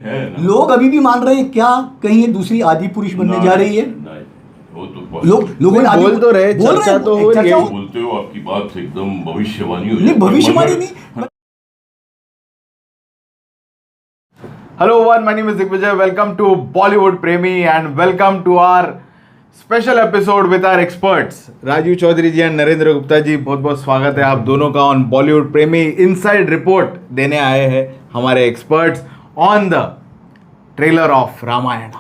लोग अभी भी मान रहे हैं क्या कहीं ये दूसरी आदि पुरुष बनने जा रही है? वो तो लोगों ने बोल तो रहे, बोल चर्चा तो हो रही है। बोलते हो, आपकी बात से एकदम भविष्यवाणी हो नहीं, जाती है, भविष्यवाणी मगर- नहीं। Hello everyone, my name is Digvijay. Welcome to Bollywood Premi and welcome to our special episode with our experts. Rajeev Chaudhary ji and Narendra Gupta ji, बहुत बहुत स्वागत है आप दोनों का ऑन बॉलीवुड प्रेमी इनसाइड रिपोर्ट देने आए हैं हमारे experts on the trailer of Ramayan.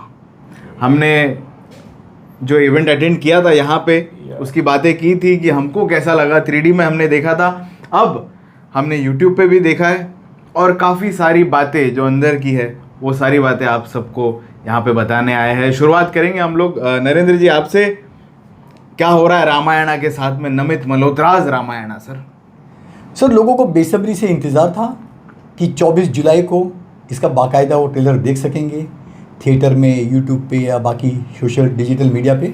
हमने जो इवेंट अटेंड किया था यहाँ पे उसकी बातें की थी कि हमको कैसा लगा, 3D में हमने देखा था, अब हमने YouTube पे भी देखा है और काफ़ी सारी बातें जो अंदर की है वो सारी बातें आप सबको यहाँ पे बताने आए हैं। शुरुआत करेंगे हम लोग नरेंद्र जी आपसे, क्या हो रहा है रामायणा के साथ में, नमित मल्होत्राज रामायणा सर? लोगों को बेसब्री से इंतज़ार था कि 24 जुलाई को इसका बाकायदा वो ट्रेलर देख सकेंगे थिएटर में, यूट्यूब पे या बाकी सोशल डिजिटल मीडिया पे।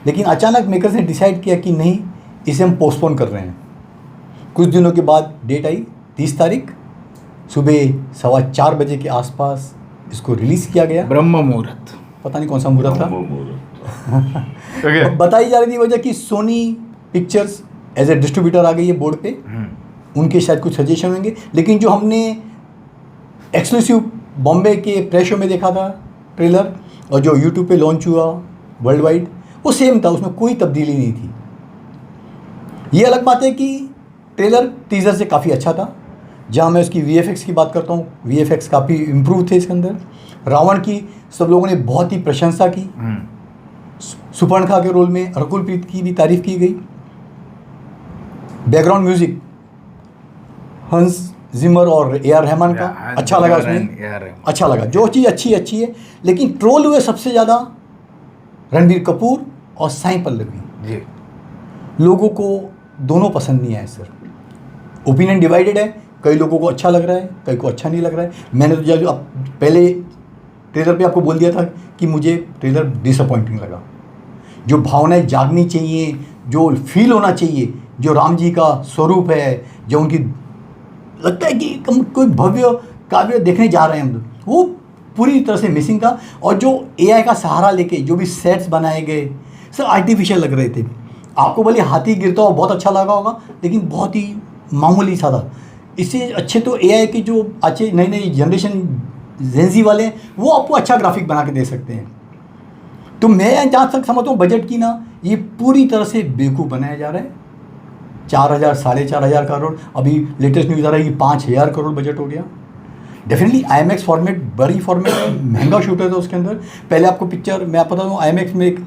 लेकिन अचानक मेकर्स ने डिसाइड किया कि नहीं, इसे हम पोस्टपोन कर रहे हैं। कुछ दिनों के बाद डेट आई 30 तारीख सुबह 4:15 बजे के आसपास इसको रिलीज़ किया गया। ब्रह्म मुहूर्त, पता नहीं कौन सा मुहूर्त था। okay. बताई जा रही थी वजह कि Sony Pictures as a distributor आ गई है बोर्ड पे, उनके शायद कुछ सजेशन होंगे। लेकिन जो हमने एक्सक्लूसिव बॉम्बे के प्रेस शो में देखा था ट्रेलर और जो यूट्यूब पे लॉन्च हुआ वर्ल्ड वाइड, वो सेम था, उसमें कोई तब्दीली नहीं थी। ये अलग बात है कि ट्रेलर टीज़र से काफ़ी अच्छा था। जहाँ मैं उसकी VFX की बात करता हूँ, VFX काफ़ी इम्प्रूव थे इसके अंदर। रावण की सब लोगों ने बहुत ही प्रशंसा की। सुपर्णखा के रोल में रकुलप्रीत की भी तारीफ की गई। बैकग्राउंड म्यूजिक हंस जिमर और AR रहमान का अच्छा लगा, उसमें अच्छा लगा। जो चीज़ अच्छी है। लेकिन ट्रोल हुए सबसे ज़्यादा रणबीर कपूर और साई पल्लवी जी। लोगों को दोनों पसंद नहीं आए सर। ओपिनियन डिवाइडेड है, कई लोगों को अच्छा लग रहा है, कई को अच्छा नहीं लग रहा है। मैंने तो जो पहले ट्रेलर पे आपको बोल दिया था कि मुझे ट्रेलर डिसअपॉइंटिंग लगा। जो भावनाएं जागनी चाहिए, जो फील होना चाहिए, जो राम जी का स्वरूप है, जो उनकी लगता है कि हम कोई भव्य काव्य देखने जा रहे हैं हम, वो पूरी तरह से मिसिंग था। और जो AI का सहारा लेके जो भी सेट्स बनाए गए सब आर्टिफिशियल लग रहे थे। आपको भले हाथी गिरता हो बहुत अच्छा लगा होगा, लेकिन बहुत ही मामूली सा था। इससे अच्छे तो AI के जो अच्छे नई जनरेशन जेंजी वाले हैं, वो आपको अच्छा ग्राफिक बना के दे सकते हैं। तो मैं जहाँ तक समझता हूँ बजट की ना, ये पूरी तरह से बेवकूफ़ बनाया जा रहा है। 4,000 4,500 करोड़, अभी लेटेस्ट न्यूज़ आ रहा है कि 5,000 करोड़ बजट हो गया। डेफिनेटली IMAX फॉर्मेट बड़ी फॉर्मेट है, महंगा शूटर था उसके अंदर। पहले आपको पिक्चर मैं आपको बता दूँ, IMAX में एक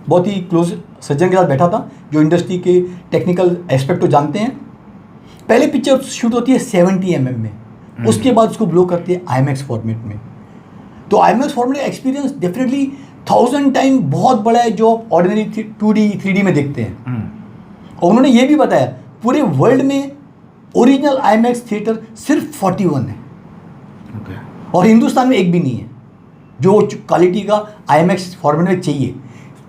बहुत ही क्लोज सज्जन के साथ बैठा था जो इंडस्ट्री के टेक्निकल एस्पेक्ट को जानते हैं। पहले पिक्चर शूट होती है 70 mm में, उसके बाद उसको ब्लो करती है IMAX फॉर्मेट में। तो IMAX फॉर्मेट का एक्सपीरियंस डेफिनेटली 1000 टाइम बहुत बड़ा है जो आप ऑर्डिनरी 2D 3D में देखते हैं। और उन्होंने ये भी बताया पूरे वर्ल्ड में ओरिजिनल IMAX थिएटर सिर्फ 41 है। और हिंदुस्तान में एक भी नहीं है जो क्वालिटी का IMAX फॉर्मेट में चाहिए।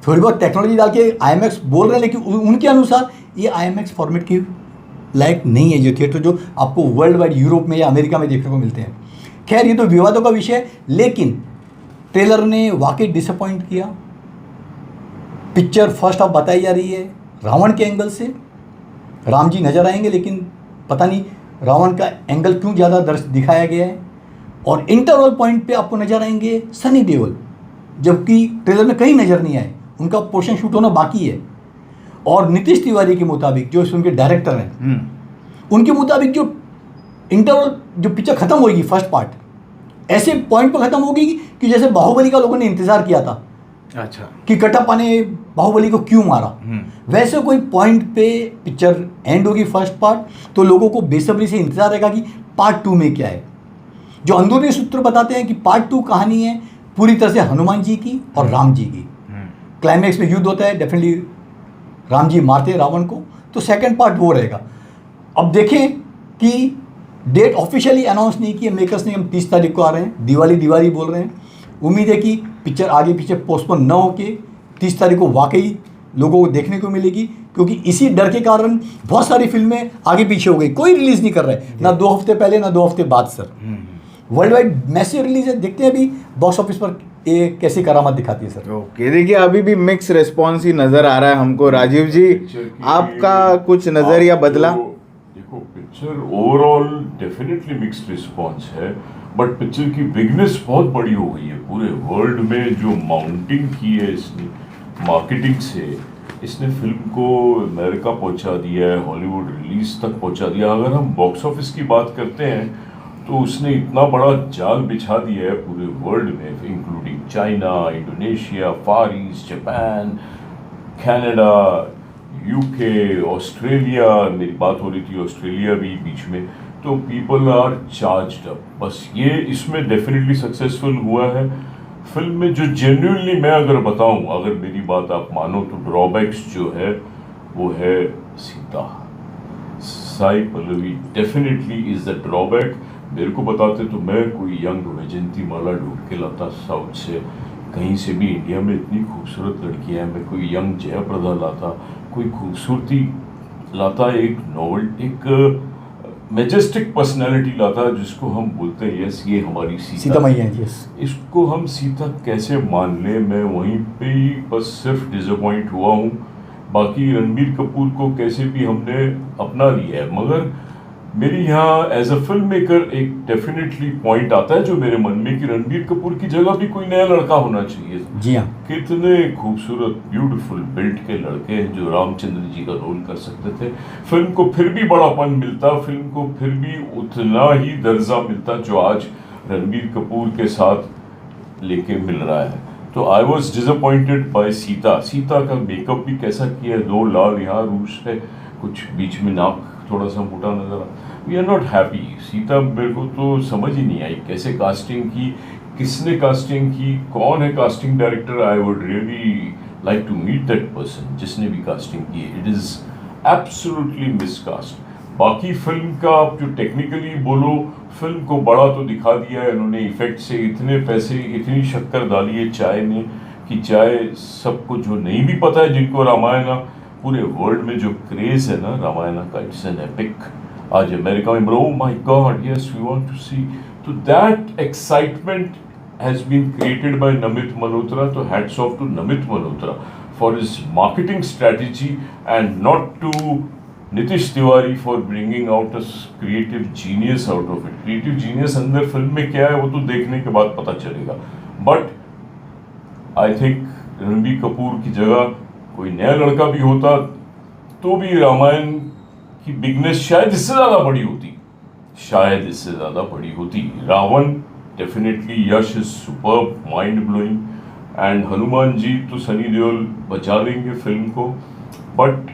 थोड़ी बहुत टेक्नोलॉजी डाल के IMAX बोल रहे हैं, लेकिन उनके अनुसार ये IMAX फॉर्मेट की लायक नहीं है जो थिएटर जो आपको वर्ल्ड वाइड यूरोप में या अमेरिका में देखने को मिलते हैं। खैर, ये तो विवादों का विषय है, लेकिन ट्रेलर ने वाकई डिसअपॉइंट किया। पिक्चर फर्स्ट हाफ बताई जा रही है रावण के एंगल से। राम जी नजर आएंगे, लेकिन पता नहीं रावण का एंगल क्यों ज़्यादा दिखाया गया है। और इंटरवल पॉइंट पे आपको नजर आएंगे सनी देओल, जबकि ट्रेलर में कहीं नज़र नहीं आए, उनका पोर्शन शूट होना बाकी है। और नीतीश तिवारी के मुताबिक जो उनके डायरेक्टर हैं, उनके मुताबिक जो इंटरवल जो पिक्चर ख़त्म होगी फर्स्ट पार्ट ऐसे पॉइंट पर ख़त्म होगी कि जैसे बाहुबली का लोगों ने इंतज़ार किया था। अच्छा, कि कटप्पा ने बाहुबली को क्यों मारा, वैसे कोई पॉइंट पे पिक्चर एंड होगी फर्स्ट पार्ट। तो लोगों को बेसब्री से इंतज़ार रहेगा कि पार्ट 2 में क्या है। जो अंदरूनी सूत्र बताते हैं कि पार्ट 2 कहानी है पूरी तरह से हनुमान जी की और राम जी की। क्लाइमैक्स में युद्ध होता है, डेफिनेटली राम जी मारते हैं रावण को, तो सेकंड पार्ट वो रहेगा। अब देखें कि डेट ऑफिशियली अनाउंस नहीं की है मेकर्स ने, हम 30 तारीख को आ रहे हैं, दिवाली बोल रहे हैं। उम्मीद है कि पिक्चर आगे पीछे पोस्टपोन न होके 30 तारीख को वाकई लोगों को देखने को मिलेगी, क्योंकि इसी डर के कारण बहुत सारी फिल्में आगे पीछे हो गई, कोई रिलीज़ नहीं कर रहा है, ना 2 हफ्ते पहले ना 2 हफ्ते बाद sir. World wide massive release है, देखते हैं अभी बॉक्स ऑफिस पर ये कैसी करामात दिखाती है सर। ओके, देखिए अभी भी मिक्स रिस्पॉन्स ही नज़र आ रहा है हमको। राजीव जी, आपका कुछ नज़रिया बदला? देखो, picture overall definitely mixed response है, बट पिक्चर की बिगनेस बहुत बड़ी हो गई है पूरे वर्ल्ड में। जो माउंटिंग की है इसने मार्केटिंग से, इसने फिल्म को अमेरिका पहुंचा दिया है, हॉलीवुड रिलीज तक पहुंचा दिया। अगर हम बॉक्स ऑफिस की बात करते हैं तो उसने इतना बड़ा जाल बिछा दिया है पूरे वर्ल्ड में, including China, Indonesia, Far East, Japan, Canada, UK, Australia. मेरी बात हो रही थी ऑस्ट्रेलिया भी बीच में। तो पीपल आर चार्ज्ड अप। बस ये इसमें डेफिनेटली सक्सेसफुल हुआ है। फिल्म में जो जेन्युइनली मैं अगर बताऊं, अगर मेरी बात आप मानो, तो ड्रॉबैक्स जो है वो है Sita. Sai Pallavi definitely is the drawback. मेरे को बताते तो मैं कोई यंग वैजयंती माला ढूंढ के लाता साउथ से, कहीं से भी। इंडिया में इतनी खूबसूरत लड़कियां हैं, मैं कोई यंग जयाप्रदा लाता, कोई खूबसूरती लाता, एक नॉवल, एक मेजेस्टिक पर्सनालिटी लाता जिसको हम बोलते हैं यस ये हमारी सीता मैया। यस, इसको हम सीता कैसे मान ले। मैं वहीं पे ही बस सिर्फ डिसअपॉइंट हुआ हूँ। बाकी रणबीर कपूर को कैसे भी हमने अपना लिया है, मगर मेरी यहाँ एज अ फिल्म मेकर एक डेफिनेटली पॉइंट आता है जो मेरे मन में कि रणबीर कपूर की जगह भी कोई नया लड़का होना चाहिए। जी हाँ, कितने खूबसूरत ब्यूटीफुल बिल्ड के लड़के हैं जो रामचंद्र जी का रोल कर सकते थे। फिल्म को फिर भी बड़ापन मिलता, फिल्म को फिर भी उतना ही दर्जा मिलता जो आज रणबीर कपूर के साथ लेके मिल रहा है। तो I was disappointed by Sita. Sita का मेकअप भी कैसा किया है, 2 लाल यहाँ रूस है, कुछ बीच में नाक थोड़ा सा मोटा नजर आ। We are not happy. Sita मेरे को तो समझ ही नहीं आई कैसे कास्टिंग की, किसने कास्टिंग की, कौन है casting director. I would really like to meet that person जिसने भी कास्टिंग की है। It is absolutely miscast. बाकी फिल्म का आप जो टेक्निकली बोलो, फिल्म को बड़ा तो दिखा दिया है इन्होंने इफेक्ट से। इतने पैसे, इतनी शक्कर डाली है चाय में कि चाय सबको जो नहीं भी पता है, जिनको रामायण पूरे वर्ल्ड में जो क्रेज है ना रामायण का, इट्स एन एपिक। आज अमेरिका में bro my god yes we want to see, तो that excitement has been created by Namit Malhotra. तो hats off to Namit Malhotra for his marketing strategy and not to Nitish Tiwari for bringing out a creative genius out of it. Creative genius अंदर film में क्या है वो तो देखने के बाद पता चलेगा। But I think Ranbir Kapoor की जगह कोई नया लड़का भी होता तो भी रामायण की बिगनेस शायद इससे ज़्यादा बड़ी होती, शायद इससे ज़्यादा बड़ी होती। Ravan definitely Yash is superb, mind blowing, and Hanuman ji तो सनी देओल बचा लेंगे फिल्म को। बट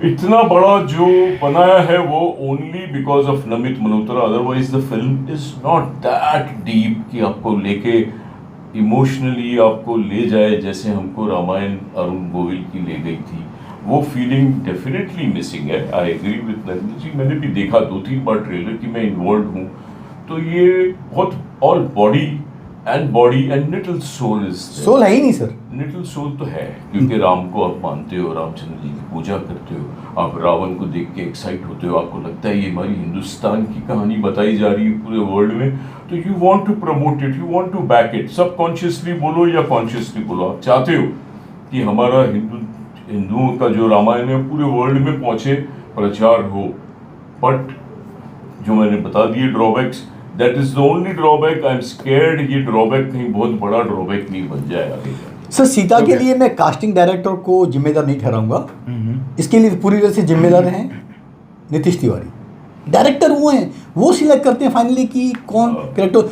इतना बड़ा जो बनाया है वो only because of Namit Malhotra. Otherwise the film is not that deep कि आपको लेके इमोशनली आपको ले जाए जैसे हमको रामायण अरुण गोविल की ले गई थी। वो फीलिंग डेफिनेटली मिसिंग है। आई एग्री विद नंदिनी जी, मैंने भी देखा 2-3 बार ट्रेलर की मैं इन्वॉल्व हूँ। तो ये बहुत all body and little soul is, soul है ही नहीं सर। लिटिल सोल तो है क्योंकि राम को आप मानते हो, रामचंद्र जी की पूजा करते हो, आप रावण को देख के एक्साइट होते हो, आपको लगता है ये हमारी हिंदुस्तान की कहानी बताई जा रही है पूरे वर्ल्ड में, तो you want to promote it, you want to back it. Subconsciously बोलो या कॉन्शियसली बोलो, आप चाहते हो कि हमारा हिंदुओं का जो रामायण है पूरे वर्ल्ड में पहुंचे, प्रचार हो। बट जो मैंने बता दिए drawbacks, that is the only drawback. I am scared ये ड्रॉबैक कहीं बहुत बड़ा ड्रॉबैक नहीं बन जाए आगे। सर सीता के लिए मैं कास्टिंग डायरेक्टर को जिम्मेदार नहीं ठहराऊंगा। इसके लिए पूरी तरह से जिम्मेदार हैं नीतीश तिवारी। डायरेक्टर वो हैं, वो सिलेक्ट करते हैं फाइनली कि कौन कैरेक्टर।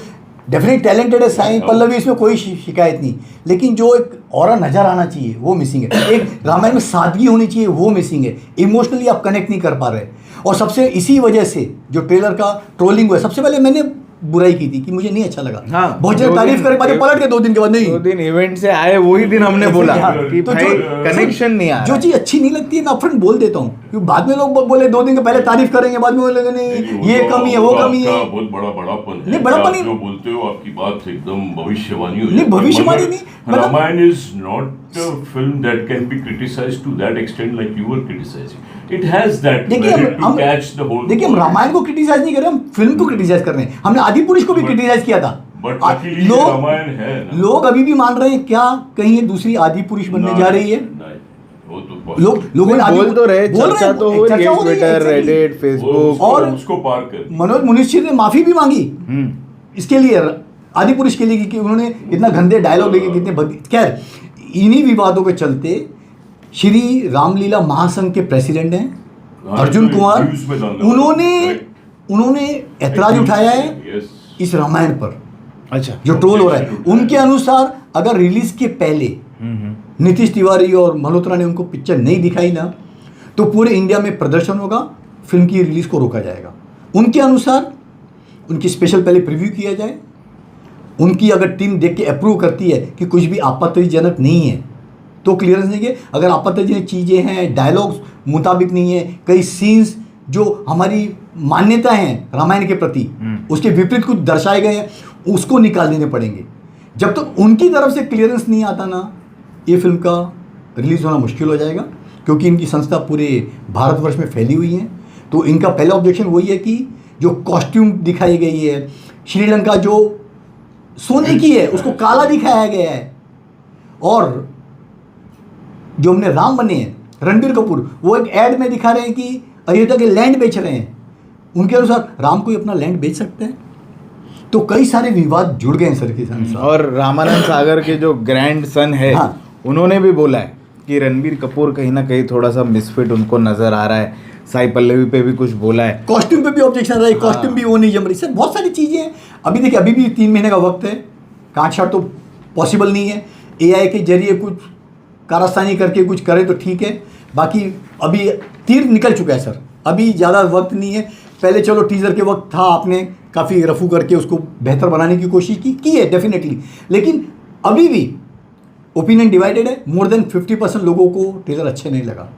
डेफिनेटली टैलेंटेड है साई पल्लवी, इसमें कोई शिकायत नहीं, लेकिन जो एक ऑरा नज़र आना चाहिए वो मिसिंग है। एक रामायण में सादगी होनी चाहिए वो मिसिंग है। इमोशनली आप कनेक्ट नहीं कर पा रहे। और सबसे इसी वजह से जो ट्रेलर का ट्रोलिंग हुआ, सबसे पहले मैंने बुराई की थी कि मुझे नहीं अच्छा लगा। हाँ, बहुत ज्यादा तारीफ करे बाद पलट के 2 दिन के बाद नहीं। 2 दिन इवेंट से आए वही दिन हमने बोला कि तो भाई कनेक्शन नहीं आ रहा। जो चीज़ अच्छी नहीं लगती है मैं अपफ्रंट बोल देता हूँ, क्योंकि बाद में लोग बोले 2 दिन के पहले तारीफ करेंगे, बाद में बोलेंगे नहीं ये कमी है वो कमी है। बहुत बड़ा बड़ापन है। नहीं बड़ापन जो बोलते हो आपकी बात एकदम भविष्यवाणी हो नहीं, भविष्यवाणी नहीं, Ramayan is not a film that can be criticized to that extent like you were criticizing. It has that merit to catch the whole. देखिए हम रामायण को क्रिटिसाइज नहीं कर रहे, हम फिल्म को क्रिटिसाइज कर रहे हैं। हमने आज आदि पुरुष को भी क्रिटिसाइज किया था। बट रामायण है ना, लोग अभी भी मान रहे हैं क्या कहीं ये दूसरी आदि पुरुष बनने जा रही है? लोगों ने बोल तो रहे, चर्चा तो हो रही है ट्विटर, रेडिट, फेसबुक, और उसको पार कर मनोज मुनिश्चित ने माफी भी मांगी इसके लिए, आदि पुरुष के लिए, कि उन्होंने इतना गंदे डायलॉग लेके कितने खैर इन्हीं विवादों के चलते श्री रामलीला महासंघ के प्रेसिडेंट हैं अर्जुन कुमार, उन्होंने ऐतराज उठाया है इस रामायण पर। अच्छा, जो ट्रोल हो रहा है, उनके अनुसार अगर रिलीज के पहले नीतीश तिवारी और मल्होत्रा ने उनको पिक्चर नहीं दिखाई ना, तो पूरे इंडिया में प्रदर्शन होगा, फिल्म की रिलीज को रोका जाएगा। उनके अनुसार उनकी स्पेशल पहले प्रीव्यू किया जाए, उनकी अगर टीम देख के अप्रूव करती है कि कुछ भी आपत्तिजनक नहीं है तो क्लियरेंस देंगे। अगर आपत्तिजनक चीज़ें हैं, डायलॉग्स मुताबिक नहीं है, कई सीन्स जो हमारी मान्यता है रामायण के प्रति उसके विपरीत कुछ दर्शाए गए हैं, उसको निकाल देने पड़ेंगे। जब तक उनकी तरफ से क्लियरेंस नहीं आता ना, ये फिल्म का रिलीज़ होना मुश्किल हो जाएगा, क्योंकि इनकी संस्था पूरे भारतवर्ष में फैली हुई है। तो इनका पहला ऑब्जेक्शन वही है कि जो कॉस्ट्यूम दिखाई गई है, श्रीलंका जो सोने की है उसको काला दिखाया गया है, और जो हमने राम बने हैं रणबीर कपूर, वो एक ऐड में दिखा रहे हैं कि अयोध्या के लैंड बेच रहे हैं। उनके अनुसार राम कोई अपना लैंड बेच सकते हैं? तो कई सारे विवाद जुड़ गए हैं सर के अनुसार। और रामानंद सागर के जो ग्रैंड सन है, हाँ, उन्होंने भी बोला है कि रणबीर कपूर कहीं ना कहीं थोड़ा सा मिसफिट उनको नजर आ रहा है। साई पल्लवी पे भी कुछ बोला है, कॉस्ट्यूम पे भी ऑब्जेक्शन रहा है, कॉस्ट्यूम भी वो नहीं जम रही। सर बहुत सारी चीज़ें हैं। अभी देखिए, अभी भी 3 महीने का वक्त है, काट छाट तो पॉसिबल नहीं है। AI के जरिए कुछ कारस्तानी करके कुछ करे तो ठीक है, बाकी अभी तीर निकल चुका है सर, अभी ज़्यादा वक्त नहीं है। पहले चलो टीज़र के वक्त था, आपने काफ़ी रफू करके उसको बेहतर बनाने की कोशिश की है डेफिनेटली, लेकिन अभी भी ओपिनियन डिवाइडेड है। मोर देन 50% लोगों को टीजर अच्छे नहीं लगा।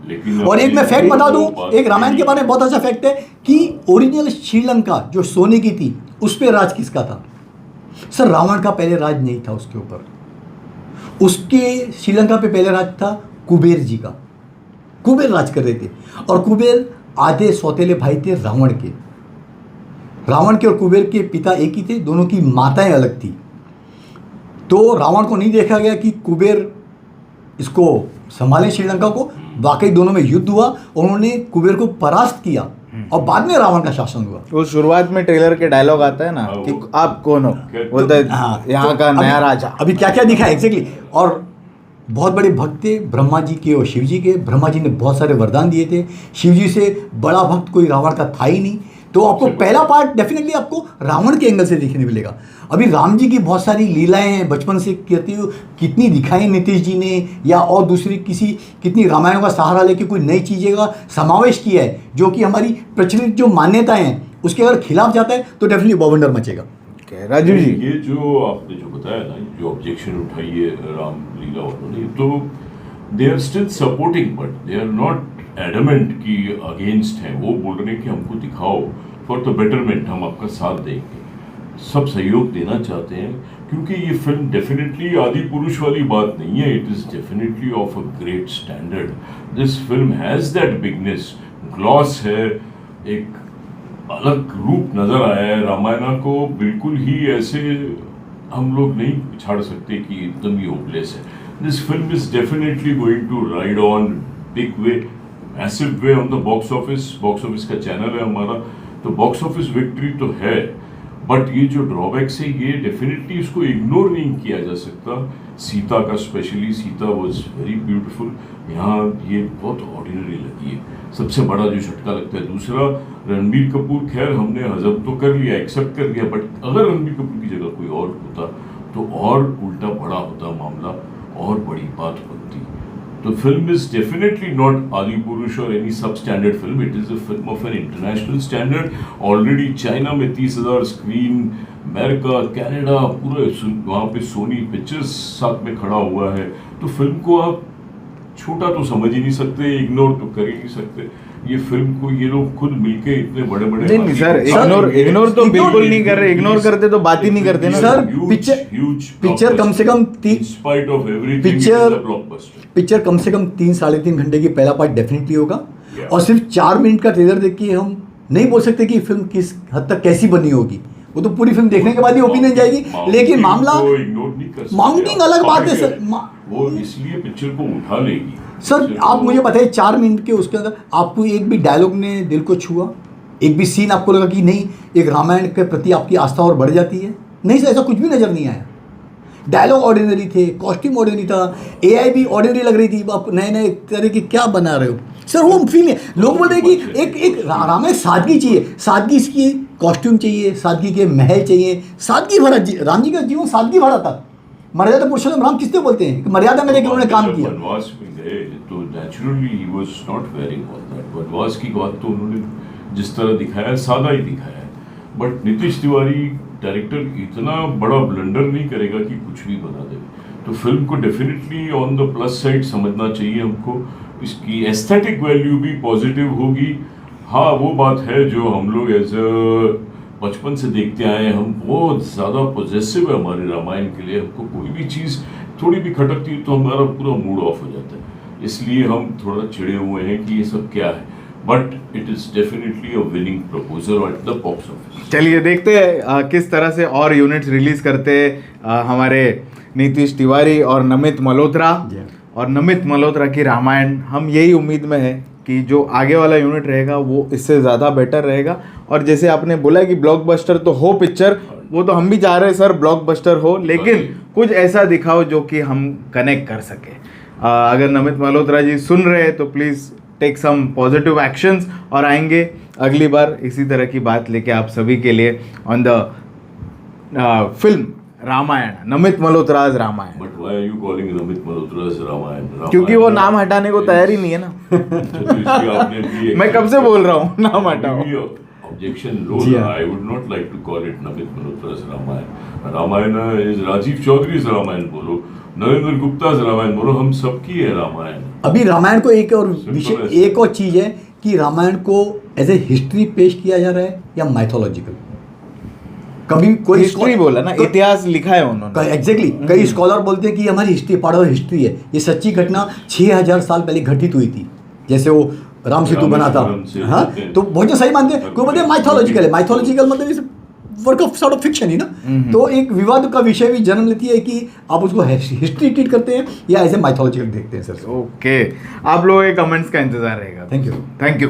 और एक मैं फैक्ट बता दूं, एक रामायण के बारे में बहुत अच्छा फैक्ट है कि ओरिजिनल श्रीलंका जो सोने की थी उस पर राज किसका था? सर रावण का पहले राज नहीं था उसके ऊपर, उसके श्रीलंका पे पहले राज था कुबेर जी का। कुबेर राज कर रहे थे, और कुबेर आधे सौतेले भाई थे रावण के। रावण के और कुबेर के पिता एक ही थे, दोनों की माताएं अलग थी। तो रावण को नहीं देखा गया कि कुबेर इसको संभाले श्रीलंका को, वाकई दोनों में युद्ध हुआ, उन्होंने कुबेर को परास्त किया और बाद में रावण का शासन हुआ। वो शुरुआत में ट्रेलर के डायलॉग आता है ना कि आप कौन हो, बोलता है यहाँ का नया राजा। अभी क्या क्या दिखा एग्जैक्टली। और बहुत बड़े भक्त थे ब्रह्मा जी के और शिव जी के। ब्रह्मा जी ने बहुत सारे वरदान दिए थे, शिव जी से बड़ा भक्त कोई रावण का था ही नहीं। तो आपको पहला पार्ट डेफिनेटली आपको रावण के एंगल से देखने मिलेगा। अभी राम जी की बहुत सारी लीलाएं हैं बचपन से कहती हुई, कितनी दिखाई नीतीश जी ने, या और दूसरी कितनी रामायण का सहारा लेके कोई नई चीज़ें का समावेश किया है, जो कि हमारी प्रचलित जो मान्यताएं हैं उसके अगर खिलाफ जाता है तो डेफिनेटली बवंडर मचेगा। राजीव जी, ये जो आपने जो बताया ना, जो ऑब्जेक्शन उठाई है रामलीला वालों ने, तो they are still supporting, but they are not adamant की अगेंस्ट हैं। वो बोल रहे हैं कि हमको दिखाओ फॉर द बेटरमेंट, हम आपका साथ देंगे, सब सहयोग देना चाहते हैं, क्योंकि ये फिल्म डेफिनेटली आदि पुरुष वाली बात नहीं है। It is definitely of a great standard. This film has that bigness, gloss है, एक अलग रूप नज़र आया है। रामायण को बिल्कुल ही ऐसे हम लोग नहीं छाड़ सकते कि एकदम ही होपलेस है। This film is definitely going to ride on big way, massive way on the box office. Box office का चैनल है हमारा, तो बॉक्स ऑफिस विक्ट्री तो है, बट ये जो ड्रॉबैक्स है ये डेफिनेटली इसको इग्नोर नहीं किया जा सकता। सीता का specially, Sita was very beautiful, यहाँ ये बहुत ऑर्डिनरी लगी है, सबसे बड़ा जो झटका लगता है। दूसरा, रणबीर कपूर, खैर हमने हजम तो कर लिया, एक्सेप्ट कर लिया, बट अगर रणबीर कपूर की जगह कोई और होता तो और उल्टा बड़ा होता मामला, और बड़ी बात बनती। तो फिल्म इज डेफिनेटली नॉट आदि पुरुष और एनी सब standard film, it is a film of an international standard. Already China में 30,000 स्क्रीन, अमेरिका, कनाडा, पूरे वहाँ पे सोनी पिक्चर्स साथ में खड़ा हुआ है। तो फिल्म को आप छोटा तो समझ ही नहीं सकते, इग्नोर तो कर ही नहीं सकते। ये फिल्म को ये लोग खुद मिलके इतने बड़े बड़े नहीं सर, इग्नोर तो बिल्कुल नहीं कर रहे। इग्नोर करते तो बात ही नहीं करते ना सर। पिक्चर कम से कम पिक्चर कम से कम 3-3.5 घंटे की पहला पार्ट डेफिनेटली होगा, और सिर्फ 4 मिनट का ट्रेलर देख के हम नहीं बोल सकते कि फिल्म किस हद तक कैसी बनी होगी। वो तो पूरी फिल्म देखने के बाद ही ओपिनियन जाएगी, लेकिन मामला इग्नोर नहीं कर सकते। माउंटिंग अलग बात है सर। वो इसलिए पिक्चर को उठा लेगी सर आप मुझे बताइए 4 मिनट के उसके अंदर आपको एक भी डायलॉग ने दिल को छुआ, एक भी सीन आपको लगा कि नहीं एक रामायण के प्रति आपकी आस्था और बढ़ जाती है? नहीं सर, ऐसा कुछ भी नज़र नहीं आया। डायलॉग ऑर्डिनरी थे, कॉस्ट्यूम ऑर्डिनरी था, एआई भी ऑर्डिनरी लग रही थी। आप नए नए तरह की क्या बना रहे हो सर? वो फील है, लोग बोल रहे हैं कि एक रामायण सादगी चाहिए, सादगी इसकी कॉस्ट्यूम चाहिए, सादगी के महल चाहिए, सादगी भरा राम जी का जीवन सादगी भरा था। मर्यादा पुरुषोत्तम राम किसने बोलते हैं कि मर्यादा में लेकर उन्होंने काम किया। वनवास में गए तो naturally he was not wearing all that. वनवास की बात तो उन्होंने जिस तरह दिखाया सादा ही दिखाया है, बट नीतीश तिवारी डायरेक्टर इतना बड़ा ब्लंडर नहीं करेगा कि कुछ भी बना दे। तो फिल्म को definitely on the plus side समझना चाहिए हमको। इसकी एस्थेटिक वैल्यू भी पॉजिटिव होगी। हाँ वो बात है जो हम लोग एज बचपन से देखते आए हैं, हम बहुत ज़्यादा पॉजेसिव है हमारे रामायण के लिए। हमको कोई भी चीज़ थोड़ी भी खटकती है तो हमारा पूरा मूड ऑफ हो जाता है, इसलिए हम थोड़ा चिड़े हुए हैं कि ये सब क्या है। But it is definitely a winning proposal at the box office. चलिए देखते हैं किस तरह से और यूनिट्स रिलीज करते हैं हमारे नीतीश तिवारी और नमित मल्होत्रा। और नमित मल्होत्रा की रामायण हम यही उम्मीद में है कि जो आगे वाला यूनिट रहेगा वो इससे ज़्यादा बेटर रहेगा। और जैसे आपने बोला कि ब्लॉकबस्टर तो हो पिक्चर, वो तो हम भी चाह रहे हैं सर ब्लॉकबस्टर हो, लेकिन कुछ ऐसा दिखाओ जो कि हम कनेक्ट कर सके। अगर नमित मल्होत्रा जी सुन रहे हैं तो please take some positive actions और आएंगे अगली बार इसी तरह की बात लेके आप सभी के लिए on the film Ramayan, Namit Malhotra's Ramayan. But why are you calling Namit Malhotra's Ramayan? क्योंकि वो नाम हटाने को तैयार ही नहीं है ना। मैं कब से बोल रहा हूँ नाम हटाओ। Objection low. I would not like to call it Namit Malhotra's Ramayana. Ramayana is Rajiv Chaudhary's Ramayana बोलो, नरेंद्र गुप्ता's रामायण बोलो, हम सबकी है रामायण। अभी रामायण को एक और विषय, एक और चीज़ है कि रामायण को एज ए हिस्ट्री पेश किया जा रहा है या माइथोलॉजिकल। कभी कोई हिस्ट्री बोला ना, इतिहास लिखा है उन्होंने। एग्जैक्टली कई स्कॉलर बोलते हैं कि हमारी हिस्ट्री पार्ट ऑफ हिस्ट्री है। ये सच्ची घटना 6000 साल पहले घटित हुई थी, जैसे वो राम सेतु बना था। हाँ तो बहुत सही मानते हैं। कोई बोलते हैं माइथोलॉजिकल है, माइथोलॉजिकल मतलब इस work of sort of fiction ही ना। तो एक विवाद का विषय भी जन्म लेती है कि आप उसको हिस्ट्री ट्रीट करते हैं या ऐसे माइथोलॉजिकल देखते हैं सर। ओके, आप लोगों के कमेंट्स का इंतजार रहेगा। Thank you. Thank you.